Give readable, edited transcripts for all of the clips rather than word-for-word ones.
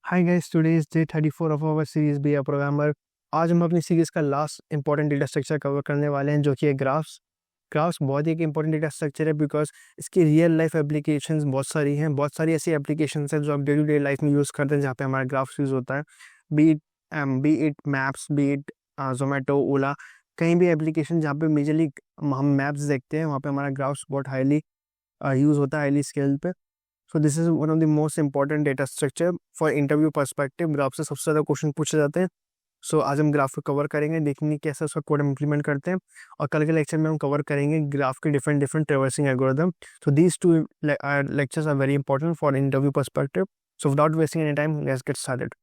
Hi guys, today is day 34 of our series be a programmer. आज हम अपनी series का last important data structure cover करने वाले हैं, जो कि है ग्राफ्स। ग्राफ्स बहुत ही एक इंपॉर्टेंट डेटा स्ट्रक्चर है बिकॉज इसकी रियल लाइफ एप्लीकेशंस बहुत सारी हैं। बहुत सारी ऐसी एप्लीकेशंस हैं जो आप डे टू डे लाइफ में यूज़ करते हैं, जहाँ पे हमारा ग्राफ्स यूज़ होता है। Be it maps, be it Zomato, Ola, कहीं भी एप्लीकेशन जहाँ पे मेजरली हम मैप्स देखते हैं, वहाँ पे हमारा ग्राफ्स बहुत हाईली यूज़ होता है, हाईली स्केल पे। So this is one of the most important data structure for interview perspective. Graph से सबसे ज़्यादा क्वेश्चन पूछे जाते हैं। सो आज हम ग्राफ को कवर करेंगे, देखेंगे कैसे उसका कोड हम इंप्लीमेंट करते हैं, और कल के लेक्चर में हम कवर करेंगे ग्राफ के different different traversing algorithm. So these two lectures are very important for interview perspective. So without wasting any time, let's get started.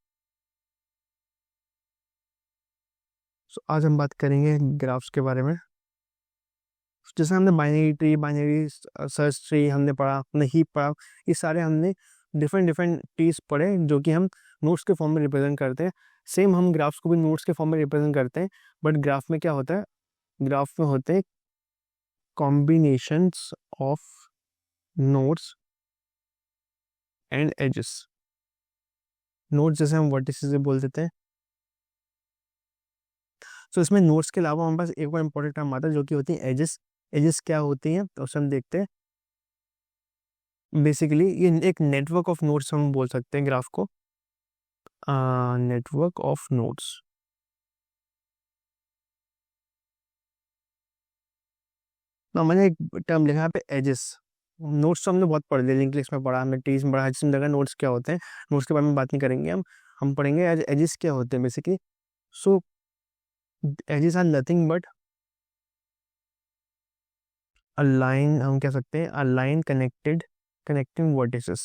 So आज हम बात करेंगे ग्राफ्स के बारे में। जैसे हमने binary tree, binary search tree हमने पढ़ा, हमने हीप पढ़ा, ये सारे हमने डिफरेंट डिफरेंट ट्रीज पढ़े जो कि हम नोट्स के फॉर्म में रिप्रेजेंट करते हैं। सेम हम ग्राफ्स को भी नोट्स के फॉर्म में रिप्रेजेंट करते हैं, बट ग्राफ में क्या होता है, ग्राफ में होते हैं combinations of nodes and edges. Nodes जैसे हम वर्टिसेस से बोल देते हैं। सो इसमें नोट्स के अलावा हमारे पास एक और इम्पोर्टेंट टर्म आता है जो कि होती है एजेस। एजेस क्या होती हैं तो उसे हम देखते हैं। बेसिकली ये एक नेटवर्क ऑफ नोड्स हम बोल सकते हैं ग्राफ को, नेटवर्क ऑफ नोड्स। ना मैंने एक टर्म लिखा है पे एजेस। नोट्स तो हमने बहुत पढ़ लिया, लिंक लिस्ट में पढ़ा, हमने ट्रीज में पढ़ा, जिसमें लगा नोट्स क्या होते हैं। नोट्स के बारे में बात नहीं करेंगे हम पढ़ेंगे एजेस क्या होते हैं basically. So edges are nothing but a line, हम कह सकते हैं अ लाइन कनेक्टिंग वर्टिसेस।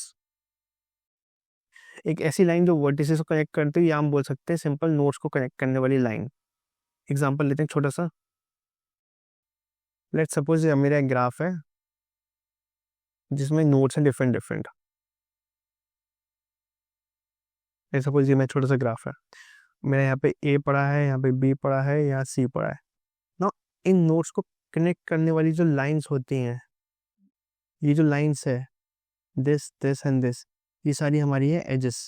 एक ऐसी लाइन जो वर्टिसेस को कनेक्ट करती है, या हम बोल सकते हैं सिंपल नोड्स को कनेक्ट करने वाली लाइन। एग्जाम्पल लेते हैं छोटा सा। लेट्स सपोज ये मेरा एक ग्राफ है जिसमें नोड्स हैं डिफरेंट डिफरेंट। लेट्स सपोज ये मेरा छोटा सा ग्राफ है, मेरा यहाँ पे ए पड़ा है, यहाँ पे बी पड़ा है, यहाँ सी पड़ा है ना। इन नोड्स को कनेक्ट करने वाली जो लाइंस होती हैं, ये जो लाइंस है, दिस दिस एंड दिस, ये सारी हमारी है एजेस।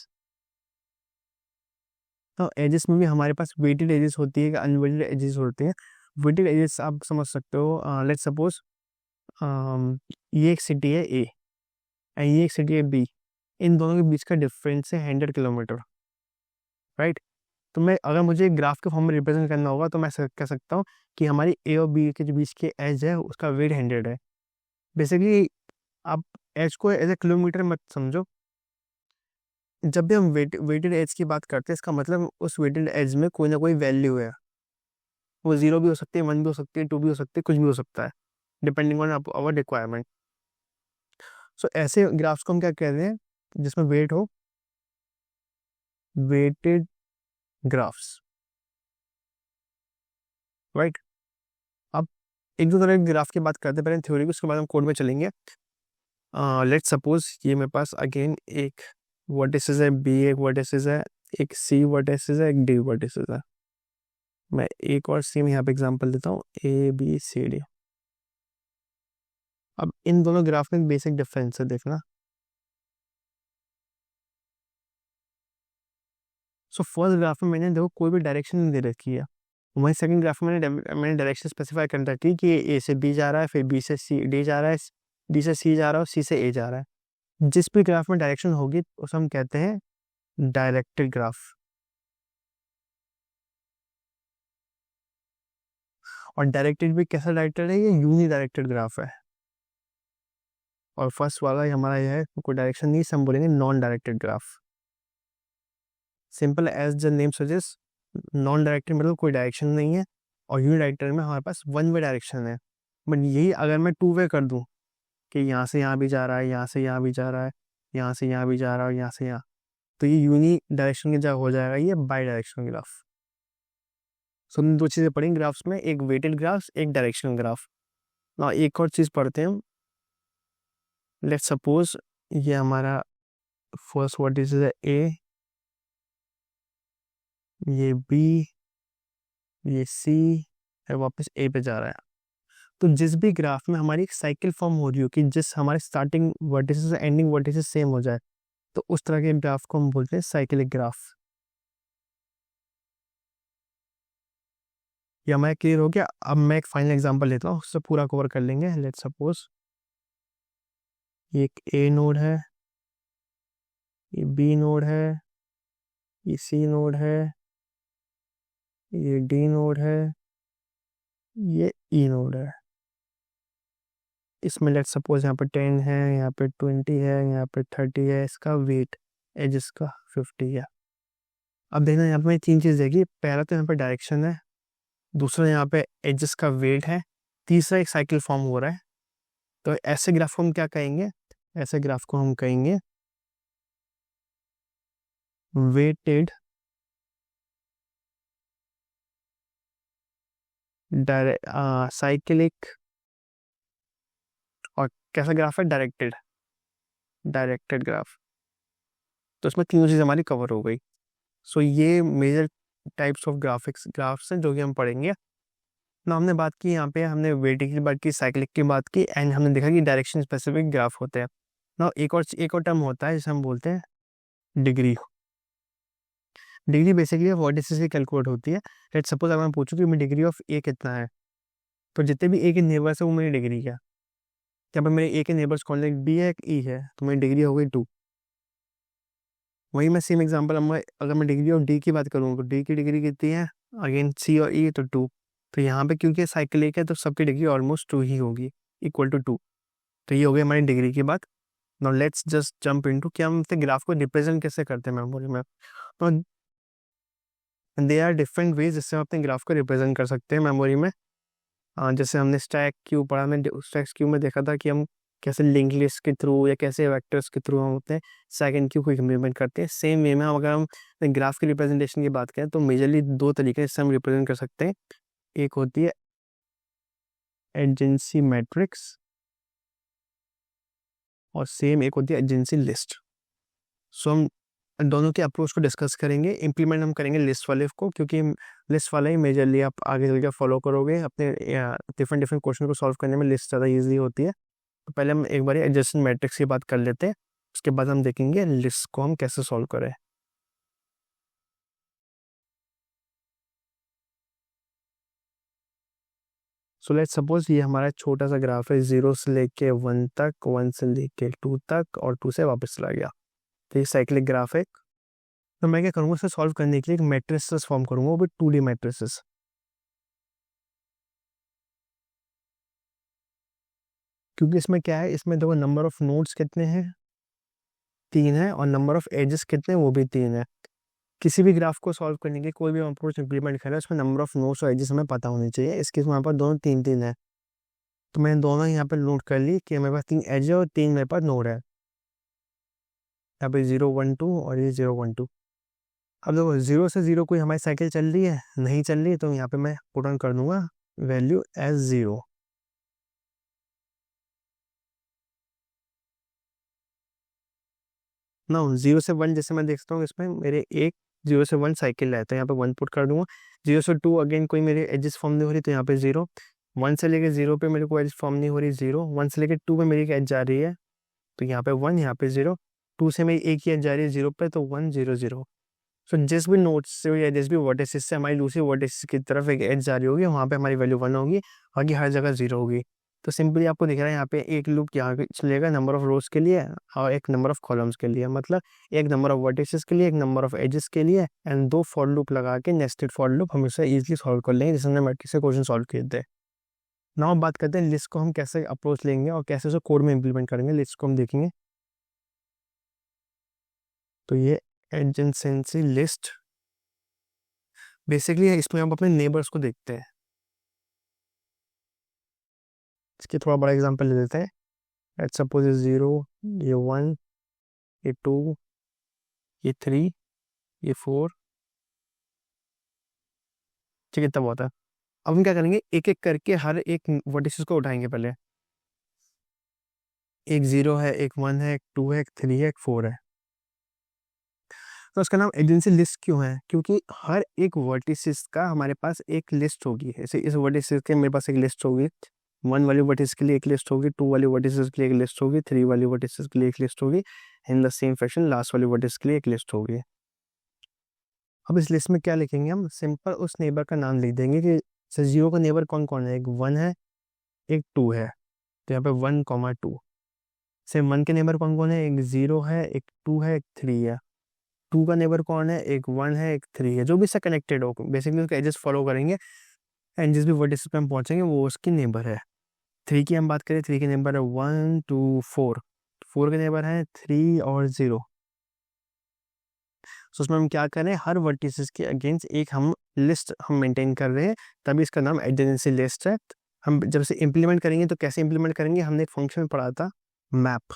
तो एजेस में भी हमारे पास वेटेड एजेस होती है, अनवेटेड एजेस होती हैं। वेटेड एजेस आप समझ सकते हो, लेट्स सपोज ये एक सिटी है ए एंड ये एक सिटी है बी। इन दोनों के बीच का डिफरेंस है 100 किलोमीटर, राइट। तो मैं अगर मुझे ग्राफ के फॉर्म में रिप्रेजेंट करना होगा तो मैं कह सकता हूँ कि हमारी ए और बी के जो बीच के एज है उसका वेट 100 है। बेसिकली आप एज को एज ए किलोमीटर मत समझो। जब भी हम वेटेड एज की बात करते हैं, इसका मतलब उस वेटेड एज में कोई ना कोई वैल्यू है। वो 0 भी हो सकती है, 1 भी हो सकती है, 2 भी हो सकती है, कुछ भी हो सकता है, डिपेंडिंग ऑन आवर रिक्वायरमेंट। सो ऐसे ग्राफ्स को हम क्या कहते हैं, जिसमें वेट हो, वेटेड ग्राफ्स, राइट। अब एक दो तरह के ग्राफ की बात करते हैं, पहले थ्योरी की, उसके बाद हम कोड में चलेंगे। लेट्स सपोज ये मेरे पास अगेन एक वर्टिसेस है, बी एक वर्टिसेस है, एक सी वर्टिसेस है, एक डी वर्टिसेस है। मैं एक और सी में यहाँ पे एग्जांपल देता हूँ, ए बी सी डी। अब इन दोनों ग्राफ में बेसिक डिफरेंस है, देखना। सो फर्स्ट ग्राफ में मैंने देखो कोई भी डायरेक्शन नहीं दे रखी है। वहीं सेकंड ग्राफ में मैंने डायरेक्शन स्पेसिफाई कर रखी है कि ए से बी जा रहा है, फिर बी से सी डी जा रहा है, डी से सी जा रहा है, और सी से ए जा रहा है। जिस भी ग्राफ में डायरेक्शन होगी उसे हम कहते हैं डायरेक्टेड ग्राफ। और डायरेक्टेड भी कैसा डायरेक्टेड है, ये यूनि डायरेक्टेड ग्राफ है। और फर्स्ट वाला हमारा यह है, कोई डायरेक्शन नहीं, हम बोलेंगे non directed graph. Simple as the name suggest, non directed मतलब कोई डायरेक्शन नहीं है, और यूनि डायरेक्टेड में हमारे पास वन वे डायरेक्शन है। बट यही अगर मैं टू वे कर दूं कि यहाँ से यहाँ भी जा रहा है, यहाँ से यहाँ भी जा रहा है, यहाँ से यहाँ भी जा रहा है, और यहाँ से यहाँ, तो ये यूनि डायरेक्शन की जगह हो जाएगा ये बाई डायरेक्शनल ग्राफ। सो हमने दो चीज़ें पढ़ी ग्राफ्स में, एक वेटेड ग्राफ्स, एक डायरेक्शनल ग्राफ। ना एक और चीज़ पढ़ते हैं हम। लेट्स सपोज ये हमारा फर्स्ट वर्टिस है ए, ये बी, ये सी है, वापस ए पे जा रहा है। तो जिस भी ग्राफ में हमारी एक साइकिल फॉर्म हो रही हो कि जिस हमारे स्टार्टिंग वर्टिसेस से एंडिंग वर्टिसेस सेम हो जाए, तो उस तरह के ग्राफ को हम बोलते हैं साइक्लिक ग्राफ। या मैं क्लियर हो गया? अब मैं एक फाइनल एग्जांपल लेता हूँ, उससे पूरा कवर कर लेंगे। लेट्स सपोज ये एक ए नोड है, ये बी नोड है, ये सी नोड है, ये डी नोड है, ये ई नोड है। इसमें लेट्स सपोज यहाँ पे 10 है, यहाँ पे 20 है, यहाँ पे 30 है। इसका वेट एज का 50 है। अब देखना यहाँ पे मैं तीन चीज़ देखी। पहला तो यहाँ पे डायरेक्शन है, दूसरा यहाँ पे एजेस का वेट है, तीसरा एक साइकिल फॉर्म हो रहा है। तो ऐसे ग्राफ को हम क्या कहेंगे? ऐसे ग्राफ को हम कहेंगे वेटेड साइक्लिक। और कैसा ग्राफ है? Directed, directed graph. तो इसमें तीनों चीज़ हमारी कवर हो गई। सो ये मेजर टाइप्स ऑफ ग्राफ्स हैं जो कि हम पढ़ेंगे ना। हमने बात की यहाँ पे, हमने वेटिंग की बात की, साइक्लिक की बात की, एंड हमने देखा कि डायरेक्शन स्पेसिफिक ग्राफ होते हैं ना। एक और टर्म होता है जिसे हम बोलते हैं डिग्री। डिग्री बेसिकली वर्टिसेस की कैलकुलेट होती है। लेट्स सपोज अगर मैं पूछूं कि मेरी डिग्री ऑफ ए कितना है, तो जितने भी ए के नेबर्स है वो मेरी डिग्री क्या। यहाँ पर मेरे ए के नेबर्स कौन है? बी है, एक ई है, तो मेरी डिग्री हो गई 2। वही मैं सेम एग्जांपल अगर मैं डिग्री ऑफ डी की बात करूँ तो डी की डिग्री कितनी है? अगेन सी और ई तो 2। तो यहाँ पे क्योंकि साइक्लिक है तो सबकी डिग्री ऑलमोस्ट 2 ही होगी, इक्वल टू 2। तो ये हो गई हमारी डिग्री की बात। Now let's just jump into कि हम अपने ग्राफ को रिप्रेजेंट कैसे करते हैं मेमोरी में। तो दे आर डिफरेंट वेज जिससे हम अपने ग्राफ को रिप्रेजेंट कर सकते हैं मेमोरी में। जैसे हमने स्टैक क्यू पढ़ा, में स्टैक क्यू में देखा था कि हम कैसे लिंक लिस्ट के थ्रू या कैसे वेक्टर्स के थ्रू हम अपने सेकंड क्यू को इम्प्लीमेंट करते हैं। सेम वे में अगर हम ग्राफ की रिप्रेजेंटेशन की बात करें तो मेजरली 2 तरीके जिससे हम रिप्रेजेंट कर सकते हैं। एक होती है एडजेंसी मैट्रिक्स और सेम एक होती है एडजेंसी लिस्ट। सो हम दोनों के अप्रोच को डिस्कस करेंगे। इम्प्लीमेंट हम करेंगे लिस्ट वाले को, क्योंकि लिस्ट वाला ही मेजरली आप आगे चल के फॉलो करोगे। अपने डिफरेंट डिफरेंट क्वेश्चन को सॉल्व करने में लिस्ट ज़्यादा ईजी होती है। तो पहले हम एक बार एडजेसेंट मैट्रिक्स की बात कर लेते हैं, उसके बाद हम देखेंगे लिस्ट को हम कैसे सॉल्व करें। सो लेट्स सपोज ये हमारा छोटा सा ग्राफ है, 0 से लेके 1 तक, 1 से लेके 2 तक, और 2 से वापस चला गया। तो ये साइक्लिक ग्राफ है। तो मैं क्या करूँगा, इसे सॉल्व करने के लिए एक मैट्रिसेस फॉर्म करूँगा, वो भी 2D मैट्रिसेस। क्योंकि इसमें क्या है, इसमें देखो नंबर ऑफ नोड्स कितने हैं? 3 है, और नंबर ऑफ एजेस कितने हैं? वो भी 3 है। किसी भी ग्राफ को सॉल्व करने के कोई भी अप्रोच इंप्लीमेंट करें उसमें नंबर ऑफ नोड्स और एजेस हमें पता होनी चाहिए। इसके वहाँ पर दोनों 3 है। तो मैंने दोनों यहाँ पे नोट कर ली कि मेरे पास 3 एज है और 3 मेरे पास नोड है। यहाँ पे 0 1 2 और ये 0 1 2। अब देखो 0 से 0 कोई हमारी साइकिल चल रही है? नहीं चल रही, तो यहाँ पे मैं पुट ऑन कर दूंगा वैल्यू एज 0। ना 0 से 1 जैसे मैं देखता हूँ इसमें मेरे एक 0 से 1 साइकिल है, तो यहाँ पे 1 पुट कर दूंगा। 0 से 2 अगेन कोई मेरे एजेस फॉर्म नहीं हो रही, तो यहाँ पे 0। 1 से लेके 0 पे मेरे को एज फॉर्म नहीं हो रही, 0। 1 से लेके 2 पे मेरी एज जा रही है, तो यहाँ पे 1, यहाँ पे 0। 2 से मेरी एक ही एज जा रही है 0 पे, तो 1 0 0। सो जिस भी नोड से या जिस भी वर्टिसेस से हमारी दूसरी वर्टिसेस की तरफ एक एज जा रही होगी, वहाँ पे हमारी वैल्यू 1 होगी, बाकी हर जगह 0 होगी। तो सिंपली आपको दिख रहा है यहाँ पे एक लूप यहाँ पे चलेगा नंबर ऑफ रोज के लिए और एक नंबर ऑफ कॉलम्स के लिए। मतलब एक नंबर ऑफ वर्टिसेस के लिए, एक नंबर ऑफ एजेस के लिए, एंड 2 फॉर लूप लगा के नेस्टेड फॉर लूप हम इसे इजीली सॉल्व कर लेंगे, जैसे हमने मैट्रिक्स से क्वेश्चन सॉल्व किए थे। नाउ बात करते हैं लिस्ट को हम कैसे अप्रोच लेंगे और कैसे उसे कोड में इंप्लीमेंट करेंगे। लिस्ट को हम देखेंगे, तो ये एडजेंसी लिस्ट बेसिकली है। इसमें हम अपने नेबर्स को देखते हैं। इसके थोड़ा बड़ा एग्जांपल ले लेते हैं। लेट्स सपोज ये 0, ये 1, ये 2, ये 3, ये 4। ठीक है, इतना बहुत है। अब हम क्या करेंगे, एक एक करके हर एक वर्टिसेस को उठाएंगे पहले। एक 0 है, एक 1 है, एक 2 है, एक 3 है, एक 4 है। तो उसका नाम एजेंसी लिस्ट क्यों है? क्योंकि हर एक वर्टिसेस का हमारे पास एक लिस्ट होगी। ऐसे इस वर्टिसेस के मेरे पास एक लिस्ट होगी, 1 वाली वर्टिसेस के लिए एक लिस्ट होगी, 2 वाली वर्टिसेस के लिए एक लिस्ट होगी, 3 वाली वर्टिसेस के लिए एक लिस्ट होगी, in the same fashion last वाली वर्टिस के लिए एक लिस्ट होगी। अब इस लिस्ट में क्या लिखेंगे हम, सिंपल उस नेबर का नाम लिख देंगे कि 0 का नेबर कौन कौन है, एक 1 है एक 2 है, तो यहाँ पे 1, 2। सेम 1 के नेबर कौन कौन है, एक 0 है एक 2 है एक 3 है। 2 का नेबर कौन है, एक 1 है एक 3 है, जो भी इससे कनेक्टेड हो बेसिकली उसके एजेस फॉलो करेंगे एंड जिस भी वर्टिस पे हम पहुंचेंगे वो उसकी नेबर है। 3 की हम बात करें, 3 के नेबर है 1, 2, 4, 4 के नेबर है 3 और 0। तो उसमें हम क्या करें, हर वर्टिसेस के अगेंस्ट एक हम लिस्ट हम मेंटेन कर रहे हैं, तभी इसका नाम एडजेंसी लिस्ट है। हम जब से इम्प्लीमेंट करेंगे तो कैसे इम्प्लीमेंट करेंगे, हमने एक फंक्शन में पढ़ा था मैप।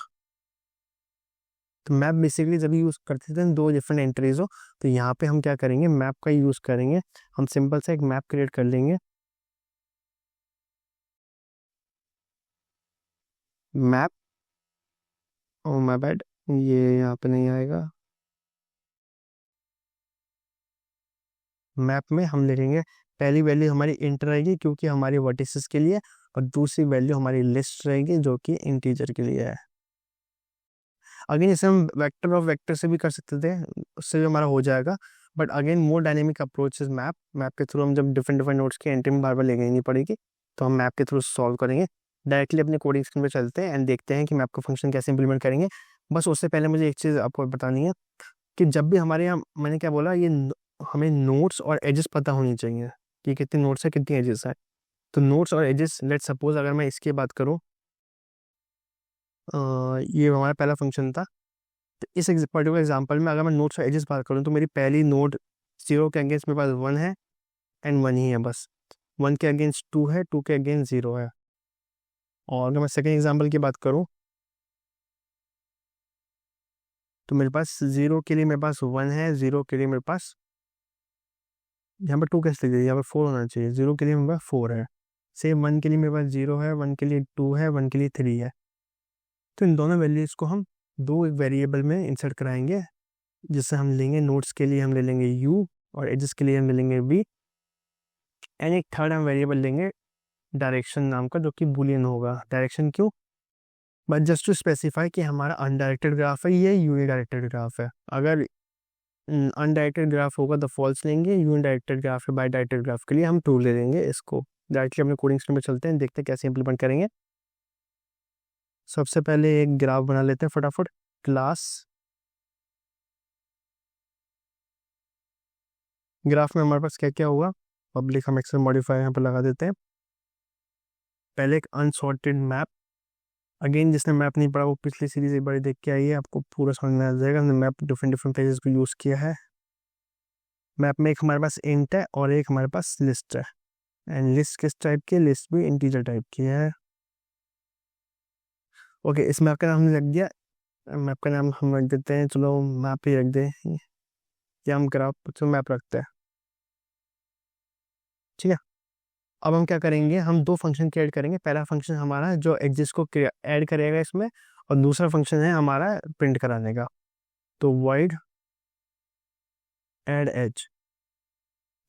तो मैप बेसिकली जब यूज करते थे 2 डिफरेंट एंट्रीज हो, तो यहाँ पे हम क्या करेंगे, मैप का यूज करेंगे। हम सिंपल से एक मैप क्रिएट कर लेंगे, मैप, ओ माय बैड ये यहाँ पे नहीं आएगा। मैप में हम लिखेंगे पहली वैल्यू हमारी इंट रहेगी क्योंकि हमारी वर्टिसेस के लिए, और दूसरी वैल्यू हमारी लिस्ट रहेगी जो कि इंटीजर के लिए है। अगेन इसे हम वेक्टर ऑफ वेक्टर से भी कर सकते थे, उससे भी हमारा हो जाएगा, but again more dynamic approach is map. Map के थ्रू हम जब डिफरेंट डिफरेंट नोट्स की एंट्री में बार बार लेनी नहीं पड़ेगी, तो हम मैप के थ्रू सॉल्व करेंगे। डायरेक्टली अपने कोडिंग स्क्रीन पे चलते हैं एंड देखते हैं कि मैप का फंक्शन कैसे इंप्लीमेंट करेंगे। बस उससे पहले मुझे एक चीज़ आपको बतानी है कि जब भी हमारे यहाँ, मैंने क्या बोला, ये हमें नोट्स और एजेस पता होनी चाहिए कि कितने नोट्स है कितनी एजेस है। तो नोट्स और एजेस, लेट सपोज अगर मैं इसकी बात करूँ, ये हमारा पहला फंक्शन था। तो इस पर्टिकुलर एग्जांपल में अगर मैं नोट्स और एजेस बात करूँ तो मेरी पहली नोड 0 के अगेंस्ट मेरे पास 1 है एंड 1 ही है बस। 1 के अगेंस्ट 2 है, 2 के अगेंस्ट 0 है। और अगर मैं सेकेंड एग्जाम्पल की बात करूँ तो मेरे पास 0 के लिए मेरे पास 1 है, 0 के लिए मेरे पास, यहाँ पर 2 कैसे लिख दिया, यहाँ पर 4 होना चाहिए, 0 के लिए मेरे पास 4 है। सेम 1 के लिए मेरे पास 0 है, 1 के लिए 2 है, 1 के लिए 3 है। तो इन दोनों वैल्यूज को हम 2 वेरिएबल में इंसर्ट कराएंगे, जिससे हम लेंगे नोट्स के लिए हम ले लेंगे u और एजेस के लिए हम ले लेंगे v, एंड एक थर्ड हम वेरिएबल लेंगे डायरेक्शन नाम का, जो कि बुलियन होगा। डायरेक्शन क्यों, बट जस्ट टू स्पेसिफाई कि हमारा अनडायरेक्टेड ग्राफ है ये यूनिडायरेक्टेड ग्राफ है। अगर अनडायरेक्टेड ग्राफ होगा तो फॉल्स लेंगे, यूनिडायरेक्टेड ग्राफ है बाई डायरेक्टेड ग्राफ के लिए हम ट्रू ले लेंगे। इसको डायरेक्टली अपने कोडिंग स्क्रीन में चलते हैं, देखते हैं कैसे इंप्लीमेंट करेंगे। सबसे पहले एक ग्राफ बना लेते हैं फटाफट। क्लास ग्राफ में हमारे पास क्या क्या होगा, पब्लिक हम एक्सेल मॉडिफायर यहाँ पर लगा देते हैं। पहले एक अनसॉर्टेड मैप, अगेन जिसने मैप नहीं पढ़ा वो पिछली सीरीज एक बार देख के आइए, आपको पूरा समझ में आ जाएगा। हमने मैप डिफरेंट डिफरेंट पेजेस को यूज़ किया है। मैप में एक हमारे पास इंट है और एक हमारे पास लिस्ट है, एंड लिस्ट किस टाइप की, लिस्ट भी इंटीजर टाइप की है। ओके, इस मैप का नाम हमने रख दिया, मैप का नाम हम रख देते हैं, चलो मैप ही रख दें, या हम ग्राफ तो मैप रखते हैं, ठीक है। अब हम क्या करेंगे, हम 2 फंक्शन क्रिएट करेंगे। पहला फंक्शन हमारा जो एग्जिस्ट को ऐड करेगा इसमें, और दूसरा फंक्शन है हमारा प्रिंट कराने का। तो void add edge,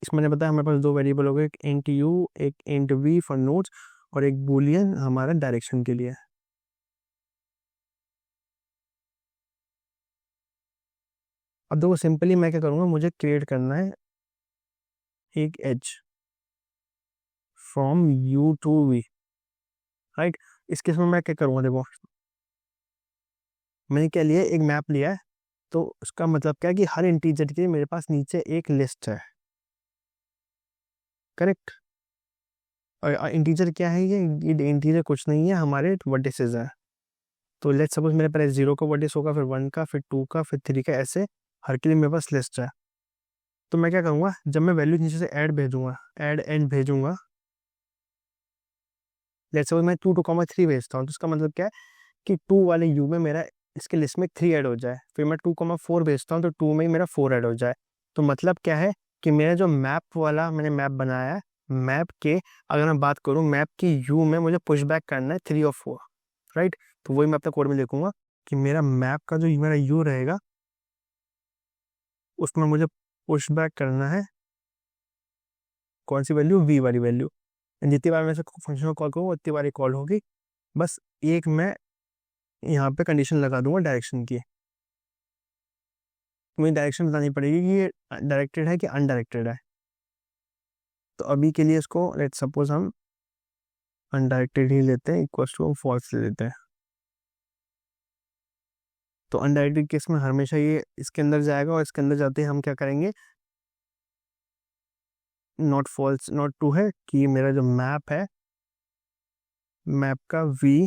इसमें मैंने बताया हमारे पास 2 वेरिएबल हो गए, एक int u एक int v फॉर नोट्स, और एक बूलियन हमारा डायरेक्शन के लिए। अब देखो सिंपली मैं क्या करूँगा, मुझे क्रिएट करना है एक edge from u to v, right. इस केस में मैं क्या करूँगा, देखो मैंने क्या लिया, एक मैप लिया है, तो उसका मतलब क्या है कि हर इंटीजर के लिए मेरे पास नीचे एक लिस्ट है, करेक्ट। और इंटीजर क्या है, ये इंटीजर कुछ नहीं है, हमारे वर्टिसेस है। तो लेट्स सपोज मेरे पास 0 का वर्टिस होगा, फिर 1 का, फिर 2 का, फिर 3 का, ऐसे हर के लिए मेरे पास लिस्ट है। तो मैं क्या करूँगा, जब मैं वैल्यू नीचे से ऐड भेजूंगा, ऐड एंड भेजूंगा, लेट्स सपोज मैं 2, 2, 3 भेजता हूँ, तो इसका मतलब क्या है कि 2 वाले यू में मेरा इसके लिस्ट में 3 ऐड हो जाए। फिर मैं 2, 4 भेजता हूँ तो 2 में ही मेरा 4 ऐड हो जाए। तो मतलब क्या है कि मेरा जो मैप वाला मैंने मैप बनाया है, मैप के अगर मैं बात करूँ, मैप की यू में मुझे पुश बैक करना है 3 और 4, राइट। तो वही मैं अपने कोड में लिखूंगा कि मेरा मैप का जो मेरा यू रहेगा उसमें मुझे पुश बैक करना है कौन सी वैल्यू, वी वाली वैल्यू। जितनी बार मैं इसे फंक्शन को कॉल करूँ उतनी बार ही कॉल होगी। बस एक मैं यहाँ पे कंडीशन लगा दूंगा डायरेक्शन की, मुझे डायरेक्शन बतानी पड़ेगी कि ये डायरेक्टेड है कि अनडायरेक्टेड है। तो अभी के लिए इसको लेट सपोज हम अनडायरेक्टेड ही लेते हैं, इक्वल टू हम फॉल्स ले लेते हैं। तो अनडायरेक्टेड केस में हमेशा ये इसके अंदर जाएगा और इसके अंदर जाते ही हम क्या करेंगे, नॉट फॉल्स नॉट ट्रू है कि मेरा जो मैप है, मैप का वी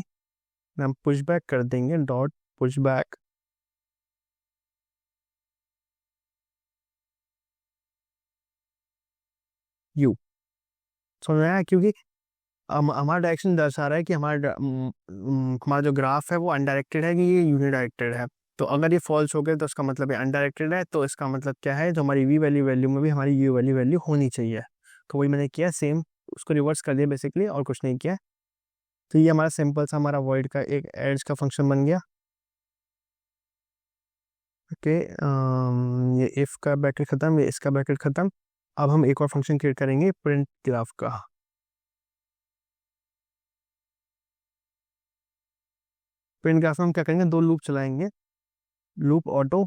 हम पुश बैक कर देंगे, डॉट पुश बैक यू। समझ में आया? क्योंकि हमारा डायरेक्शन दर्शा रहा है कि हमारा जो ग्राफ है वो अनडायरेक्टेड है कि ये यूनिडायरेक्टेड है। तो अगर ये फॉल्स हो गया तो इसका मतलब ये अनडायरेक्टेड है, तो इसका मतलब क्या है, जो हमारी वी वैल्यू वैल्यू में भी हमारी यू वैल्यू वैल्यू होनी चाहिए। तो वही मैंने किया, सेम उसको रिवर्स कर दिया बेसिकली, और कुछ नहीं किया। तो ये हमारा सिंपल सा हमारा वॉइड का एक एड्स का फंक्शन बन गया। ओके, ये इफ का ब्रैकेट खत्म, ये इसका ब्रैकेट खत्म। अब हम एक और फंक्शन क्रिएट करेंगे प्रिंट ग्राफ का। प्रिंट ग्राफ में हम क्या करेंगे, दो लूप चलाएंगे, लूप ऑटो।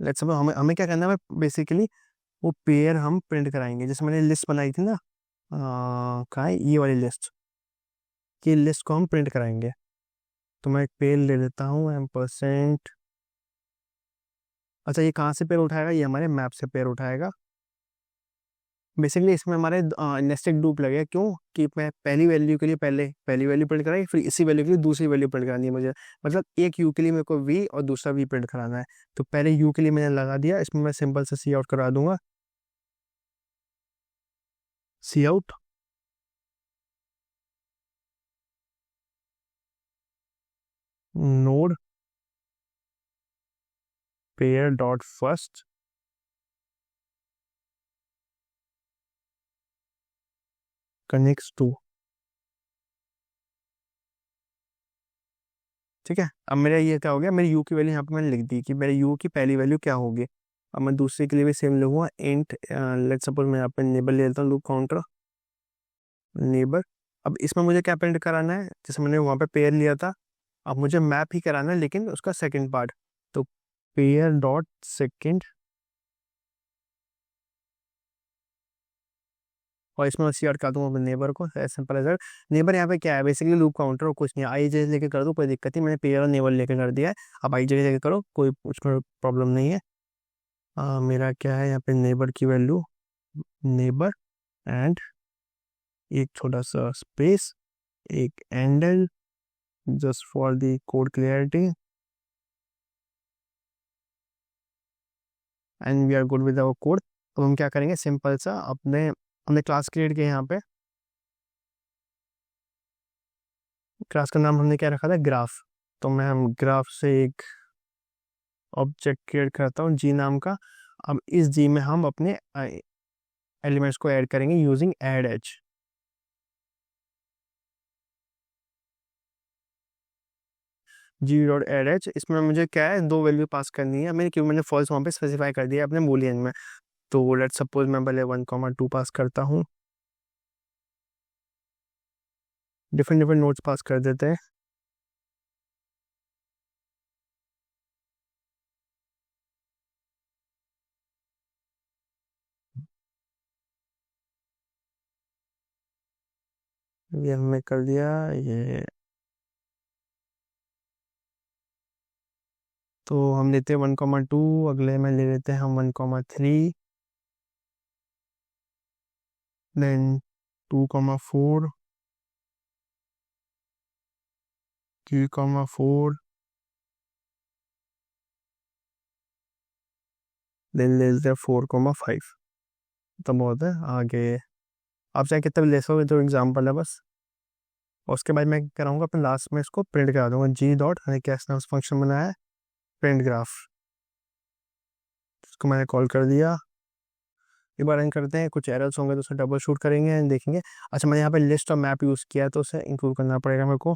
लेट्स सपोज हमें हमें क्या करना है, बेसिकली वो पेयर हम प्रिंट कराएंगे। जैसे मैंने लिस्ट बनाई थी ना, कहाँ है ये वाली लिस्ट, ये लिस्ट को हम प्रिंट कराएंगे। तो मैं एक पेयर ले लेता हूँ, एम%। अच्छा, ये कहाँ से पेयर उठाएगा, ये हमारे मैप से पेयर उठाएगा। बेसिकली इसमें हमारे नेस्टेड लूप लगे, क्यों कि मैं पहली वैल्यू के लिए पहले पहली वैल्यू प्रिंट कराई, फिर इसी वैल्यू के लिए दूसरी वैल्यू प्रिंट करानी है मुझे। मतलब एक यू के लिए मेरे को वी और दूसरा वी प्रिंट कराना है। तो पहले यू के लिए मैंने लगा दिया, इसमें मैं सिंपल से सी आउट करा दूंगा, cout. Node pair dot first connects to. ठीक है, अब मेरा ये क्या हो गया, मेरी यू की वैल्यू यहाँ पे मैंने लिख दी कि मेरे यू की पहली वैल्यू क्या होगी। अब मैं दूसरे के लिए भी सेम लिखूंगा, इंट लेट सपोज मैं यहाँ पे नेबर ले लेता हूँ, लूप काउंटर नेबर। अब इसमें मुझे क्या प्रिंट कराना है, जैसे मैंने वहाँ पे पेयर लिया था, अब मुझे मैप ही कराना है लेकिन उसका सेकंड पार्ट। तो पेयर डॉट सेकंड, और इसमें मैं सी का दूंगा नेबर को, एज सिंपल एज। नेबर यहाँ पे क्या है, बेसिकली लूप काउंटर और कुछ नहीं। आई जे लेके कर दो कोई दिक्कत नहीं, मैंने पेयर और नेबर लेके कर दिया है। अब आई जे लेके करो, कोई उसमें प्रॉब्लम नहीं है। मेरा क्या है यहाँ पे, नेबर की वैल्यू नेबर एंड एक छोटा सा स्पेस, एक एंडल, just for the code clarity, and we are good with our code. अब हम क्या करेंगे, सिंपल सा अपने हमने क्लास क्रिएट किया यहाँ पे, क्लास का नाम हमने क्या रखा था, ग्राफ। तो मैं हम ग्राफ से एक ऑब्जेक्ट क्रिएट करता हूँ जी नाम का। अब इस जी में हम अपने एलिमेंट्स को ऐड करेंगे यूजिंग एड एज। जी डॉट एड एच, इसमें मुझे क्या है, दो वैल्यू पास करनी है मेरी, क्योंकि मैंने फॉल्स वहाँ पे स्पेसिफाई कर दिया अपने बूलियन में। तो लेट सपोज मैं पहले 1,2 पास करता हूँ, डिफरेंट डिफरेंट नोट्स पास कर देते हैं। ये हमने कर दिया ये। तो हम लेते हैं 1,2, अगले में ले लेते हैं हम 1,3, देन 2,4, 3,4, देन ले लेते हैं 4,5। तो बहुत है आगे, आप चाहे कितना भी ले सको, तो एग्जाम्पल है बस। और उसके बाद मैं कराऊंगा अपने लास्ट में इसको प्रिंट करा दूंगा, जी डॉट मैंने क्या नाम फंक्शन बनाया है, प्रिंट ग्राफ। इसको मैंने कॉल कर दिया। एक बार रन करते हैं, कुछ एरर्स होंगे तो उसे डबल शूट करेंगे एंड देखेंगे। अच्छा, मैंने यहाँ पे लिस्ट और मैप यूज़ किया है तो उसे इंक्लूड करना पड़ेगा मेरे को,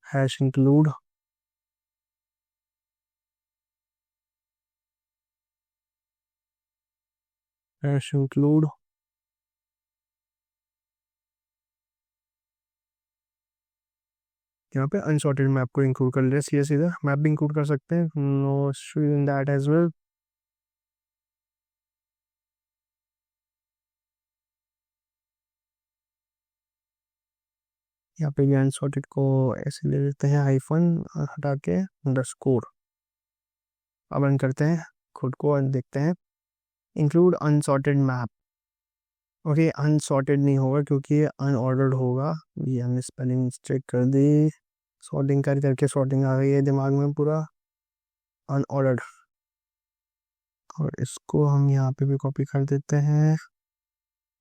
हैश इंक्लूड। हैश इंक्लूड यहाँ पे अनसॉर्टेड मैप को इंक्लूड कर ले, सीधा सीधा मैप भी इंक्लूड कर सकते हैं, no issue in that as well. यहाँ पे भी अनसॉर्टेड को ऐसे ले लेते हैं हाइफन हटा के अंडरस्कोर। अब रन करते हैं खुद को और देखते हैं include unsorted map. Okay, unsorted नहीं होगा क्योंकि ये अनऑर्डर्ड होगा, ये हमने स्पेलिंग मिस्टेक कर दी, सॉर्टिंग कर करके सॉर्टिंग आ गई है दिमाग में पूरा, अनऑर्डर्ड। और इसको हम यहाँ पे भी कॉपी कर देते हैं।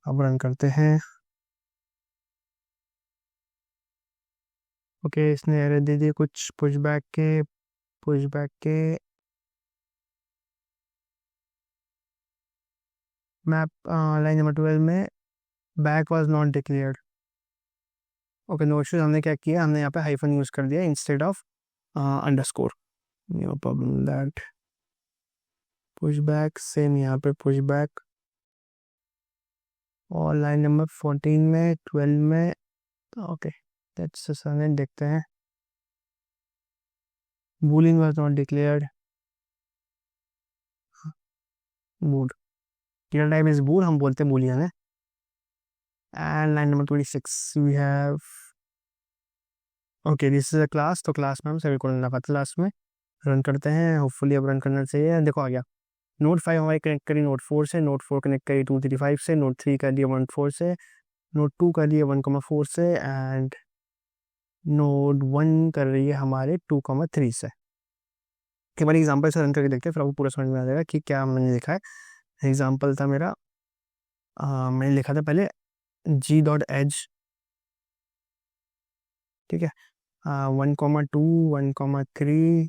अब रन करते हैं। ओके, इसने एरर दे दी कुछ पुशबैक के मैप लाइन नंबर 12 में back was not declared. Okay, no issues. हमने क्या किया, हमने यहाँ पे हाइफन यूज कर दिया instead of underscore, no problem that. Push back same यहाँ पे पुशबैक, और लाइन नंबर 14 में 12 में ओके दैट्स सर, देखते हैं। Boolean was not declared, mood real time is bool, हम बोलते हैं बूलियन है। And line number 26 we have okay this is a class, तो क्लास में हम सेमीकोलन लगा था लास्ट में। रन करते हैं, होपफुली अब रन करना चाहिए। देखो आ गया। नोट 5 हमारी कनेक्ट करी नोट 4 से, नोट 4 कनेक्ट करी 235 से, नोट 3 कर दिया 1 4 से, नोट 2 कर दिया 1,4 से, एंड नोट 1 कर रही है हमारे 2,3 से। एक बार एग्जाम्पल से रन करके देखते हैं, फिर आपको पूरा समझ में आ जाएगा कि क्या मैंने लिखा है। एग्जाम्पल था मेरा, मैंने लिखा था पहले g.edge, ठीक है, 1,2 1,3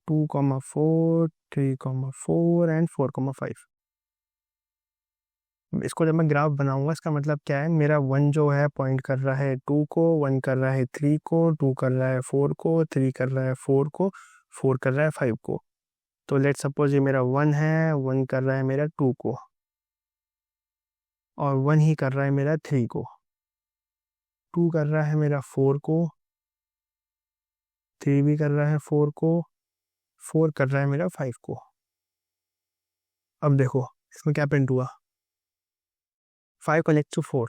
2,4 3,4 एंड 4,5। इसको जब मैं ग्राफ बनाऊंगा, इसका मतलब क्या है, मेरा 1 जो है पॉइंट कर रहा है 2 को, 1 कर रहा है 3 को, 2 कर रहा है 4 को, 3 कर रहा है 4 को, 4 कर रहा है 5 को। तो लेट सपोज ये मेरा 1 है, 1 कर रहा है मेरा 2 को, और 1 ही कर रहा है मेरा 3 को, 2 कर रहा है मेरा 4 को, 3 भी कर रहा है 4 को, 4 कर रहा है मेरा 5 को। अब देखो इसमें क्या प्रिंट हुआ, 5 कनेक्ट टू 4,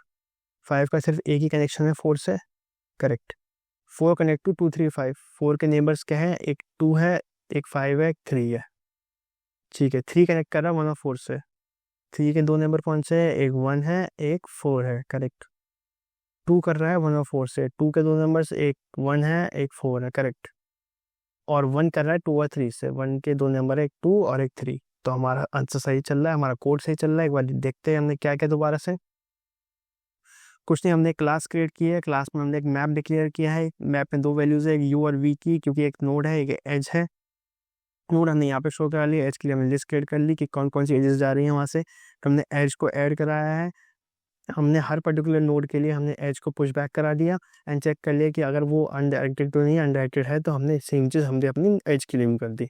5 का सिर्फ एक ही कनेक्शन है 4 से, करेक्ट। 4 कनेक्ट टू 2 3 5, 4 के नेबर्स क्या है, एक 2 है, एक 5 है, एक 3 है, ठीक है। 3 कनेक्ट कर रहा है 1 और 4 से, 3 के दो नेबर कौन से है, एक 1 है एक 4 है, करेक्ट। 2 कर रहा है 1 और 4 से, 2 के दो नंबर्स एक 1 है एक 4 है, करेक्ट। और 1 कर रहा है 2 और 3 से, 1 के दो नंबर है एक 2 और एक 3। तो हमारा आंसर सही चल रहा है, हमारा कोड सही चल रहा है। एक बार देखते हैं हमने क्या किया दोबारा से। कुछ नहीं, हमने क्लास क्रिएट की है, क्लास में हमने एक मैप डिक्लेयर किया है। मैप में दो वैल्यूज है, एक यू और वी की, क्योंकि एक नोड है एक एज है। नोड हमने यहाँ पे शो करा लिया, एज के लिए हमने लिस्ट क्रिएट कर ली कि कौन कौन सी एजेस जा रही हैं वहाँ से, तो हमने एज को ऐड कराया है। हमने हर पर्टिकुलर नोड के लिए हमने एज को पुश बैक करा दिया एंड चेक कर लिया कि अगर वो अनडायरेक्टेड तो नहीं, अनडायरेक्टेड है तो हमने सेम चीज़ हमने अपनी एज के लिए भी कर दी।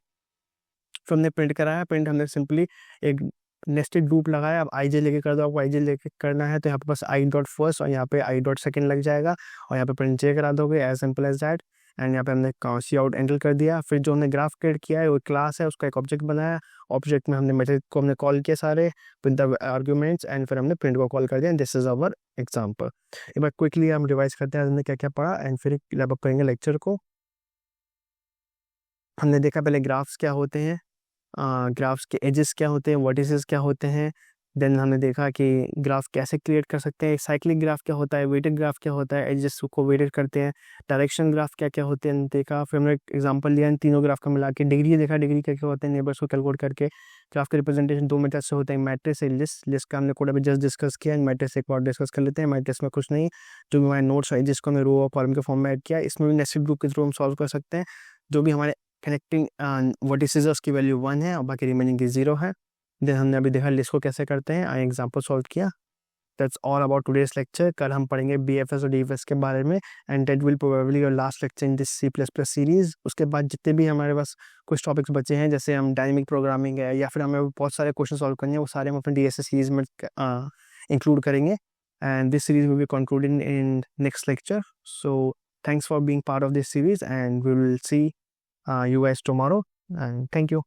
फिर हमने प्रिंट कराया, प्रिंट हमने सिंपली एक नेस्टेड लूप लगाया। अब आई जे लेके कर दो, आपको आई जे लेके करना है तो यहाँ पे बस आई डॉट फर्स्ट और यहाँ पे आई डॉट सेकेंड लग जाएगा, और यहाँ पे प्रिंट जे करा दोगे, as simple as that. And यहाँ पे हमने सी आउट एंटर कर दिया। फिर जो हमने ग्राफ क्रिएट किया है वो क्लास है, उसका एक ऑब्जेक्ट बनाया, ऑब्जेक्ट में हमने मेथड को हमने कॉल किया सारे विद द आर्ग्यूमेंट्स, एंड फिर हमने प्रिंट को कॉल कर दिया। This is our example. एक बार क्विकली हम रिवाइज करते हैं हमने क्या क्या पढ़ा, एंड फिर रैप अप करेंगे लेक्चर को। हमने देखा पहले ग्राफ्स क्या होते हैं, ग्राफ्स के एजेस क्या होते हैं, वर्टिसेस क्या होते हैं। देन हमने देखा कि ग्राफ कैसे क्रिएट कर सकते हैं, साइक्लिक ग्राफ क्या होता है, वेटेड ग्राफ क्या होता है, एजेस को वेटेड करते हैं, डायरेक्शन ग्राफ क्या क्या होते हैं देखा। फिर हमने एग्जांपल लिया इन तीनों ग्राफ का मिला के, डिग्री देखा, डिग्री क्या क्या होते हैं, नेबर्स को कैलकुलेट करके। ग्राफ का रिप्रेजेंटेशन दो मेथड से होता है, मैट्रिक्स से लिस्ट। लिस्ट का हमने कोड अभी जस्ट डिस्कस किया, मैट्रिक्स एक बार डिस्कस कर लेते हैं। मैट्रिक्स में कुछ नहीं, जो भी हमारे नोट्स है जिसको हमने रो और कॉलम के फॉर्म में ऐड किया, इसमें भी नेस्टेड ग्रुप के थ्रू हम सॉल्व कर सकते हैं। जो भी हमारे कनेक्टिंग वर्टिसेस उसकी वैल्यू 1 है और बाकी रिमेनिंग की 0 है। देन हमने अभी देखा लिस्ट को कैसे करते हैं, आई एग्जांपल सॉल्व किया। That's all about today's lecture. कल हम पढ़ेंगे बीएफएस और डीएफएस के बारे में, and that will probably your last lecture in this C++ series. उसके बाद जितने भी हमारे पास कुछ टॉपिक्स बचे हैं, जैसे हम डायनेमिक प्रोग्रामिंग है या फिर हमें बहुत सारे क्वेश्चन सॉल्व करने हैं, वो सारे हम अपने DSS सीरीज में इंक्लूड करेंगे, and this series will be concluded in next lecture. So Thanks for being part of this series, and we will see you guys tomorrow. And thank you.